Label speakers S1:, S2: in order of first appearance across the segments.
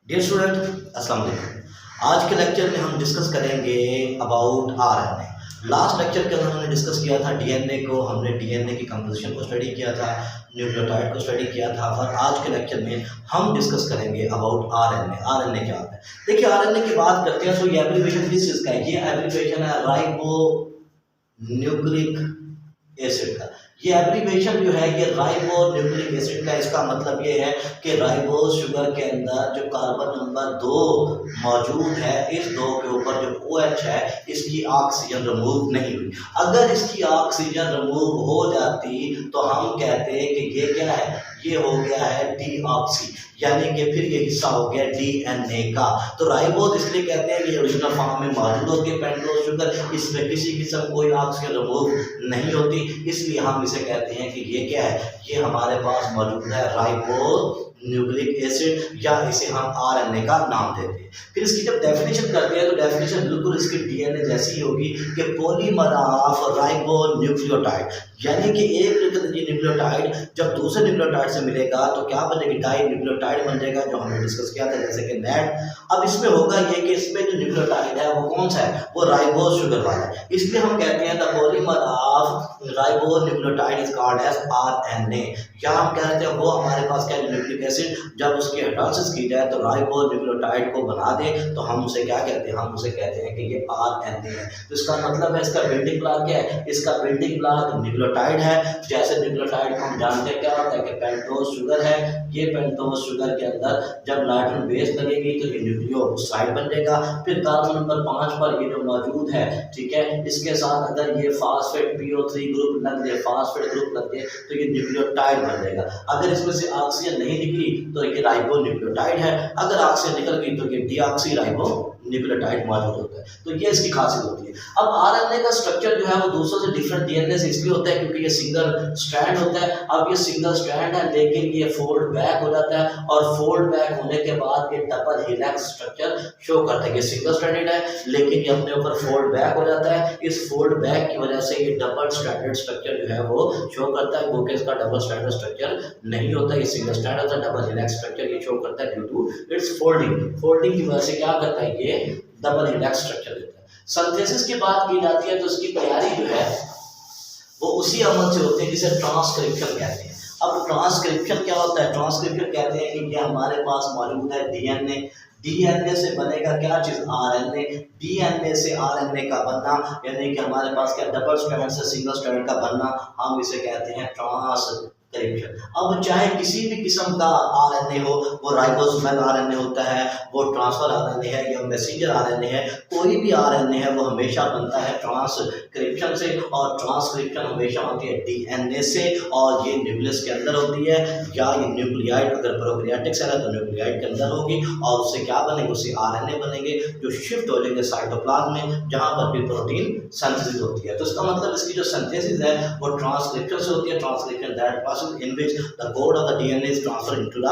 S1: Dear student अस्सलाम वालेकुम। आज के लेक्चर में हम डिस्कस करेंगे अबाउट आरएनए। लास्ट लेक्चर के अंदर हमने डिस्कस किया था डीएनए को, हमने डीएनए की कंपोजिशन को स्टडी किया था, न्यूक्लियोटाइड को स्टडी किया था। और आज के लेक्चर में हम डिस्कस करेंगे अबाउट आरएनए। आरएनए क्या होता है? देखिए, आरएनए की बात करते हैं तो ये एब्रिविएशन किस चीज़ का है? ये एब्रिविएशन है राइबो न्यूक्लिक एसिड का। ये एब्रिविएशन जो है ये राइबो न्यूक्लिक एसिड का। इसका मतलब ये है कि राइबोज शुगर के अंदर जो कार्बन नंबर 2 मौजूद है, इस 2 के ऊपर जो OH है, इसकी ऑक्सीजन रिमूव नहीं हुई। अगर इसकी ऑक्सीजन रिमूव हो जाती तो हम कहते हैं कि ये क्या है, ये हो गया है डीऑक्सी, यानी कि फिर ये हिस्सा हो गया डीएनए का। तो राइबोज इसलिए कहते हैं कि ये ओरिजिनल फॉर्म में मौजूद होती है पेंटोज शुगर, इसमें किसी किस्म कोई ऑक्सीजन रिमूव नहीं होती, इसलिए हम इसे कहते हैं कि ये क्या है, ये हमारे पास मौजूद है राइबो न्यूक्लिक एसिड, या इसे हम आरएनए का नाम देते हैं। फिर इसकी जब डेफिनेशन करते हैं तो डेफिनेशन बिल्कुल इसकी डीएनए जैसी ही होगी कि पॉलीमर ऑफ राइबो न्यूक्लियोटाइड, यानी कि एक न्यूक्लियोटाइड जब दूसरे न्यूक्लियोटाइड से मिलेगा तो क्या बनेगी, डाई न्यूक्लियोटाइड बन जाएगा, जो हमने डिस्कस किया था जैसे कि नेट। अब इसमें होगा ये कि इसमें जो न्यूक्लियोटाइड है वो कौन सा है, वो राइबोज शुगर वाला है, इसलिए हम कहते हैं the polymer of ribo nucleotide is called as RNA. या हम कहते हैं वो हमारे पास क्या न्यूक्लिक एसिड जब उसकी हाइड्रोलिसिस की जाए तो राइबो न्यूक्लियोटाइड को बना दे तो हम उसे क्या कहते हैं, हम उसे कहते हैं कि ये आरएनए है। तो इसका मतलब है इसका बिल्डिंग ब्लॉक क्या है, इसका बिल्डिंग ब्लॉक न्यूक्लियोटाइड है। जैसे न्यूक्लियोटाइड को हम जानते हैं क्या होता है कि पेंटोज शुगर है, ये पेंटोज शुगर के अंदर जब नाइट्रोजन बेस लगेगी तो ये न्यूक्लियोसाइड बन जाएगा। फिर कार्बन नंबर 5 पर ये जो मौजूद है, ठीक है, इसके साथ अगर ये फास्फेट PO3 ग्रुप लग जाए, फास्फेट ग्रुप लग जाए तो ये न्यूक्लियोटाइड बन जाएगा। अगर इसमें से ऑक्सीजन नहीं निकली तो ये राइबो न्यूक्लियोटाइड है, अगर ऑक्सीजन निकल गई तो ये डीऑक्सी राइबो न्यूक्लियोटाइड मौजूद होता है। तो ये इसकी खासियत होती है। अब आरएनए का स्ट्रक्चर जो है वो दूसरों से डिफरेंट डीएनए से इसलिए होता है क्योंकि ये सिंगल स्ट्रैंड होता है। अब ये सिंगल स्ट्रैंड है लेकिन ये फोल्ड बैक हो जाता है, और फोल्ड बैक होने के बाद ये डबल हेलिक्स स्ट्रक्चर शो करता है। ये सिंगल स्ट्रैंडेड है लेकिन ये अपने ऊपर फोल्ड बैक हो जाता है। इस फोल्ड बैक की वजह से ये डबल स्ट्रैंडेड स्ट्रक्चर जो है वो शो करता है, वो कि इसका डबल स्ट्रैंडेड स्ट्रक्चर नहीं होता, ये सिंगल स्ट्रैंड होता है। डबल हेलिक्स स्ट्रक्चर ये शो करता है due to its folding. Folding की वजह से क्या करता है, ये डबल हेलिक्स स्ट्रक्चर देता है। सिंथेसिस की बात की जाती है तो इसकी तैयारी जो है वो उसी अमल से होती है जिसे ट्रांसक्रिप्शन कहते हैं। अब ट्रांसक्रिप्शन क्या होता है, ट्रांसक्रिप्शन कहते हैं कि ये हमारे पास मौजूद है डीएनए, डीएनए से बनेगा क्या चीज, आरएनए, डीएनए से आरएनए का बनना, यानी कि हमारे पास क्या डबल स्ट्रैंड से सिंगल स्ट्रैंड का बनना, हम इसे कहते हैं ट्रांसक्रिप्शन। अब चाहे किसी भी किस्म का आरएनए हो, वो राइबोसोमल आरएनए होता है, वो ट्रांसफर आरएनए है या मैसेंजर आरएनए है, कोई भी आरएनए है वो हमेशा बनता है ट्रांसक्रिप्शन से। और ट्रांसक्रिप्शन हमेशा होती है डीएनए से, और ये न्यूक्लियस के अंदर होती है, या ये न्यूक्लियाइड अगर प्रोकैरियोटिक सेल है तो न्यूक्लियाइड के अंदर होगी, और उससे क्या बनेंगे, उससे आरएनए बनेंगे जो शिफ्ट हो जाएंगे साइटोप्लाज्म में, जहां पर भी प्रोटीन सिंथेसिस होती है। तो इसका मतलब इसकी जो सिंथेसिस है वो ट्रांसक्रिप्शन से होती है। Transcription that in which the code of the DNA is transferred into the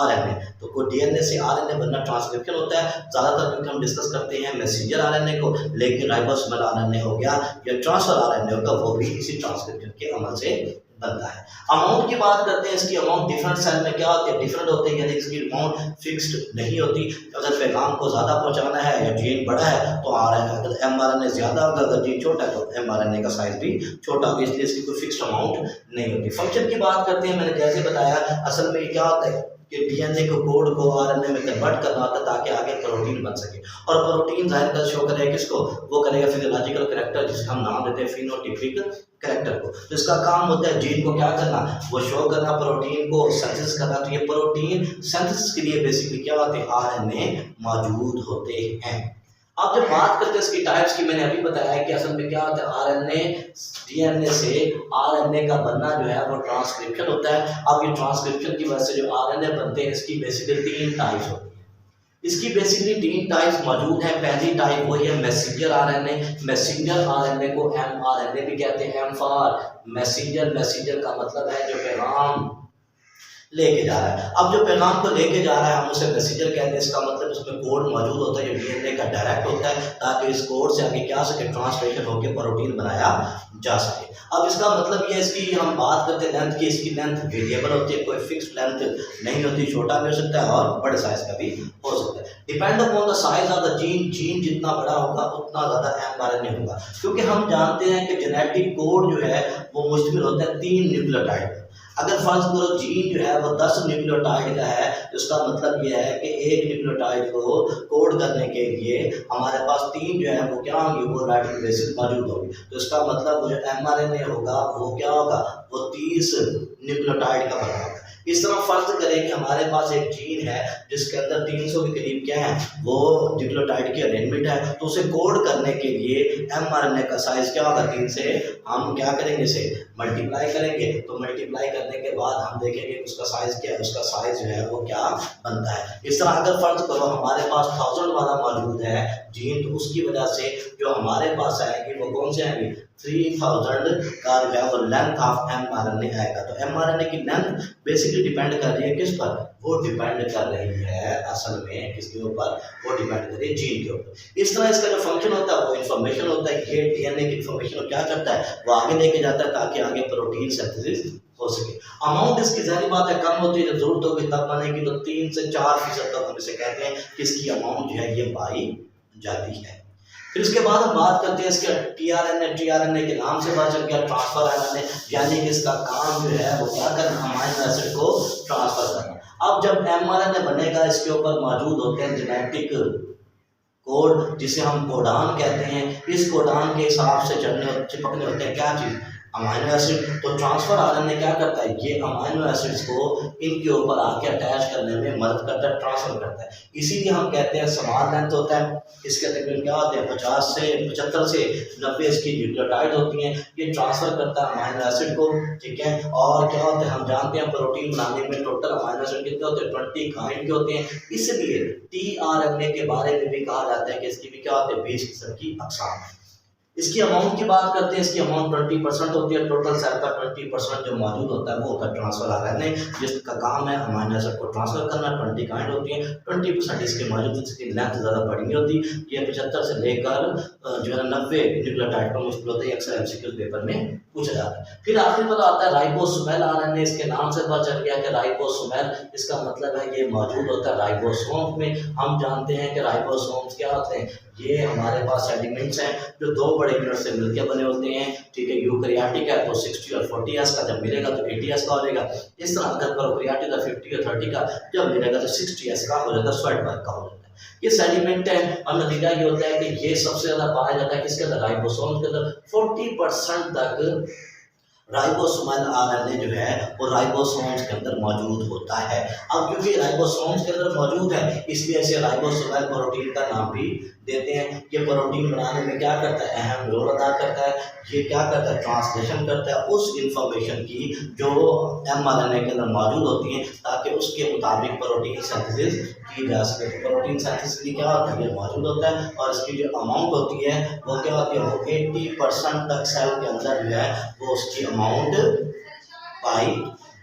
S1: RNA। तो को डीएनए से आरएनए बनना ट्रांसक्रिप्शन होता है। ज्यादातर क्योंकि हम डिस्कस करते हैं मैसेंजर आरएनए को, लेकिन राइबोसोमल आरएनए हो गया या ट्रांसफर आरएनए होगा, वो भी इसी ट्रांसक्रिप्शन के अमल से बनता है। अमाउंट की बात करते हैं, इसकी अमाउंट डिफरेंट सेल में क्या होती है, डिफरेंट होते हैं, यानी इसकी अमाउंट फिक्स्ड नहीं होती। अगर पैगाम को ज़्यादा पहुंचाना है या जीन बड़ा है तो आरएनए, अगर एमआरएनए ज़्यादा होगा, अगर जीन छोटा है तो एमआरएनए का साइज भी छोटा होगा, इसलिए इसकी कोई फिक्स्ड अमाउंट नहीं होती। फंक्शन की बात करते हैं, मैंने जैसे बताया असल में क्या होता है कि डीएनए को कोड को आरएनए में कन्वर्ट करना होता है ताकि आगे प्रोटीन बन सके, और प्रोटीन जाहिर कर शो करेगा किसको, वो करेगा फिजियोलॉजिकल कैरेक्टर जिसे हम नाम देते हैं फिनोटाइपिक कैरेक्टर को। तो इसका काम होता है जीन को क्या करना, वो शो करना, प्रोटीन को सिंथेसिस करना। तो ये प्रोटीन सिंथेसिस के लिए बेसिकली क्या होते हैं, आरएनए मौजूद होते हैं। अब जब बात करते हैं इसकी टाइप्स की, मैंने अभी बताया कि असल में क्या होता है, आरएनए डीएनए से आरएनए का बनना जो है वो ट्रांसक्रिप्शन होता है। अब ये ट्रांसक्रिप्शन की वजह से जो आरएनए बनते हैं इसकी बेसिकली 3 टाइप्स होती है। इसकी बेसिकली 3 टाइप्स मौजूद है। पहली टाइप वही है मैसेंजर आरएनए। मैसेंजर आरएनए को एमआरएनए भी कहते हैं, एम फॉर मैसेंजर। मैसेंजर का मतलब है जो पैगाम लेके जा रहा है। अब जो पैगाम को लेके जा रहा है हम उसे मैसेंजर कहते हैं। इसका मतलब उसमें कोड मौजूद होता है जो डीएनए का डायरेक्ट होता है, ताकि इस कोड से आगे क्या सके, ट्रांसलेशन होकर प्रोटीन बनाया जा सके। अब इसका मतलब ये, इसकी हम बात करते हैं लेंथ की, इसकी लेंथ वेरिएबल होती है, कोई फिक्स लेंथ नहीं होती, छोटा भी हो सकता है और बड़े साइज का भी हो सकता है। Depend upon the size of the gene, gene जितना बड़ा होगा उतना ज़्यादा mRNA होगा, क्योंकि हम जानते हैं कि जेनेटिक कोड जो है वो मुश्तमिल होता है 3 न्यूक्लियोटाइड। अगर फर्ज करो जीन जो है वो 10 न्यूक्लियोटाइड का है, तो इसका मतलब ये है कि एक न्यूक्लियोटाइड को कोड करने के लिए हमारे पास 3 जो है वो क्या होंगी, वो नाइट्रिक बेसिस मौजूद होगी। तो इसका मतलब वो जो mRNA होगा वो क्या होगा, वो 30 न्यूक्लियोटाइड का बना होगा। इस तरह फर्ज करें कि हमारे पास एक जीन है जिसके अंदर 300 के करीब क्या है, वो न्यूक्लियोटाइड की अरेंजमेंट है, तो उसे कोड करने के लिए mRNA का साइज क्या होगा, 3 से हम क्या करेंगे, इसे मल्टीप्लाई करेंगे। तो मल्टीप्लाई करने के बाद हम देखेंगे उसका साइज क्या है, उसका साइज जो है वो क्या बनता है। इस तरह अगर फर्ज करो हमारे पास 1000 वाला मौजूद है जीन, तो उसकी वजह से जो हमारे पास आएगी वो कौन से आएंगे, 3000 का जो है वो लेंथ ऑफ mRNA आएगा। तो mRNA की लेंथ बेसिकली डिपेंड कर रही है किस पर, वो डिपेंड कर रही है असल में किसके ऊपर, वो डिपेंड कर रही है जीन के ऊपर। इस तरह इसका जो फंक्शन होता है वो इन्फॉर्मेशन होता है। ये डीएनए की इन्फॉर्मेशन क्या करता है, वो आगे लेके जाता है ताकि आगे प्रोटीन सिंथेसिस हो सके। अमाउंट इसकी जाहिर बात है कम होती है, जब जरूरत होगी तब बनेगी, तो 3 से 4% तक हम इसे कहते हैं कि इसकी अमाउंट जो है ये पाई जाती है। फिर इसके बाद हम बात करते हैं इसके टीआरएनए के नाम से पता चल गया, ट्रांसफर आरएनए, यानी कि इसका काम जो है वो क्या करना, अमाइनो एसिड को ट्रांसफर करना। अब जब mRNA बनेगा इसके ऊपर मौजूद होते हैं जेनेटिक कोड, जिसे हम कोडान कहते हैं। इस कोडान के हिसाब से चिपकने होते हैं क्या चीज़, अमाइनो एसिड। तो ट्रांसफर आरएनए क्या करता है, ये अमाइनो एसिड्स को इनके ऊपर आके अटैच करने में मदद करता है, ट्रांसफर करता है। इसीलिए हम कहते हैं स्मॉल लेंथ होता है, इसके तकरीबन क्या होते हैं 50 से 75 से 90 इसकी न्यूक्लियोटाइड होती हैं। ये ट्रांसफर करता है अमाइनो एसिड को, ठीक है। और क्या होता है, हम जानते हैं प्रोटीन बनाने में टोटल अमाइनो एसिड कितने होते हैं, 20 काइंड के होते हैं। इसलिए टीआरएनए के बारे में भी कहा जाता है कि इसकी भी क्या होते हैं, 20 किस्म की अक़साम। इसकी अमाउंट की बात करते हैं, इसकी अमाउंट 20% होती है। टोटल सेल का 20% जो मौजूद होता है वो होता है ट्रांसफर आरएनए, जिसका काम है अमाइनो एसिड को ट्रांसफर करना। 20 काइंड होती हैं, 20% इसके मौजूद, इसकी लेंथ ज़्यादा बड़ी नहीं होती। ये 75 से लेकर जो है 90 न्यूक्लियोटाइड पर मुश्किल होता है, अक्सर एमसीक्यू पेपर में पूछा जाता है। फिर आखिर पता आता है राइबोसोमल आरएनए, इसके नाम से पता चल गया कि राइबोसोमल, इसका मतलब है ये मौजूद होता है राइबोसोम में। हम जानते हैं कि राइबोसोम्स क्या होते हैं, ये हमारे पास एलिमेंट्स हैं जो 2 बड़े यूनिट से मिलकर बने होते हैं, ठीक है। यूकैरियोटिक है तो 60 और 40s का जब मिलेगा तो 80s का हो जाएगा। इस तरह अगर प्रोकैरियोटिक का 50 और 30 का जब मिलेगा तो 60s का हो जाता है, स्वेटबर्ग का हो जाता है। ये सेडिमेंट है और नतीजा ये होता है कि ये सबसे ज़्यादा पाया जाता है किसके अंदर, राइबोसोम के अंदर। 40% तक राइबोसोमल आरएनए जो है वो राइबोसोम्स के अंदर मौजूद होता है। अब क्योंकि राइबोसोम्स के अंदर मौजूद है इसलिए इसे राइबोसोमल प्रोटीन का नाम भी देते हैं। ये प्रोटीन बनाने में क्या करता है, अहम रोल अदा करता है। ये क्या करता है, ट्रांसलेशन करता है उस इंफॉर्मेशन की जो mRNA के अंदर मौजूद होती है, ताकि उसके मुताबिक प्रोटीन सिंथेसिस की जा सके। तो प्रोटीन सिंथेसिस के लिए क्या होता है, ये मौजूद होता है। और इसकी जो अमाउंट होती है वो क्या होती है, वो 80% तक सेल के अंदर जो है वो उसकी अमाउंट पाई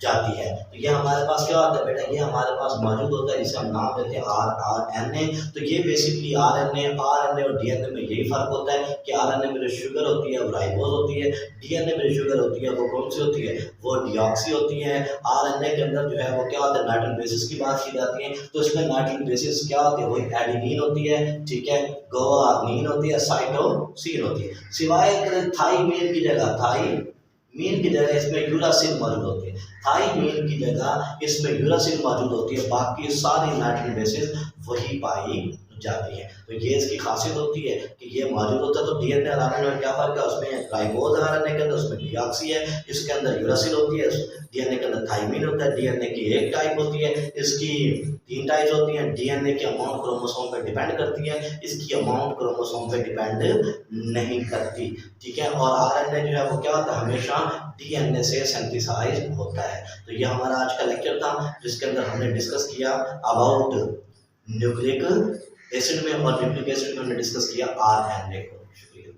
S1: जाती है। तो ये हमारे पास क्या होता है बेटा, ये हमारे पास मौजूद होता है, जिसे हम नाम देते हैं आरएनए। तो ये बेसिकली आरएनए और डीएनए में यही फर्क होता है कि आरएनए में जो शुगर होती है वो राइबोज होती है, डीएनए में जो शुगर होती है वो कौन सी होती है, वो डिऑक्सी होती है। आरएनए के अंदर जो है वो क्या होता है, नाइट्रिक बेसिस की बात की जाती है। तो इसमें नाइट्रिक बेसिस क्या होती है, वही एडेनिन होती है, ठीक है, गुआनिन होती है, साइटोसिन होती है। सिवाय थाइमीन की जगह, थाइमीन की जगह इसमें यूरासिल मौजूद होती है। थाइमीन की जगह इसमें यूरासिल मौजूद होती है। बाकी सारी नाइट्रिक बेसिस वही पाई जाती है। तो ये इसकी खासियत होती है कि ये मौजूद होता है। तो डीएनए और आरएनए में क्या फर्क है, उसमें राइबोज आरएनए के अंदर उसमें डिऑक्सी है, इसके अंदर यूरासिल होती है, डीएनए के अंदर थाइमीन होता है। डीएनए की एक टाइप होती है, इसकी 3 टाइप्स होती हैं। डीएनए की अमाउंट क्रोमोसोम पर डिपेंड करती है, इसकी अमाउंट क्रोमोसोम पर डिपेंड नहीं करती, ठीक है। और आरएनए जो है वो क्या होता है, हमेशा डीएनए से सिंथेसाइज होता है। तो ये हमारा आज का लेक्चर था जिसके अंदर हमने डिस्कस किया अबाउट न्यूक्लिक एसिड में और न्यूक्लिक एसिड में हमने डिस्कस किया आरएनए को। शुक्रिया।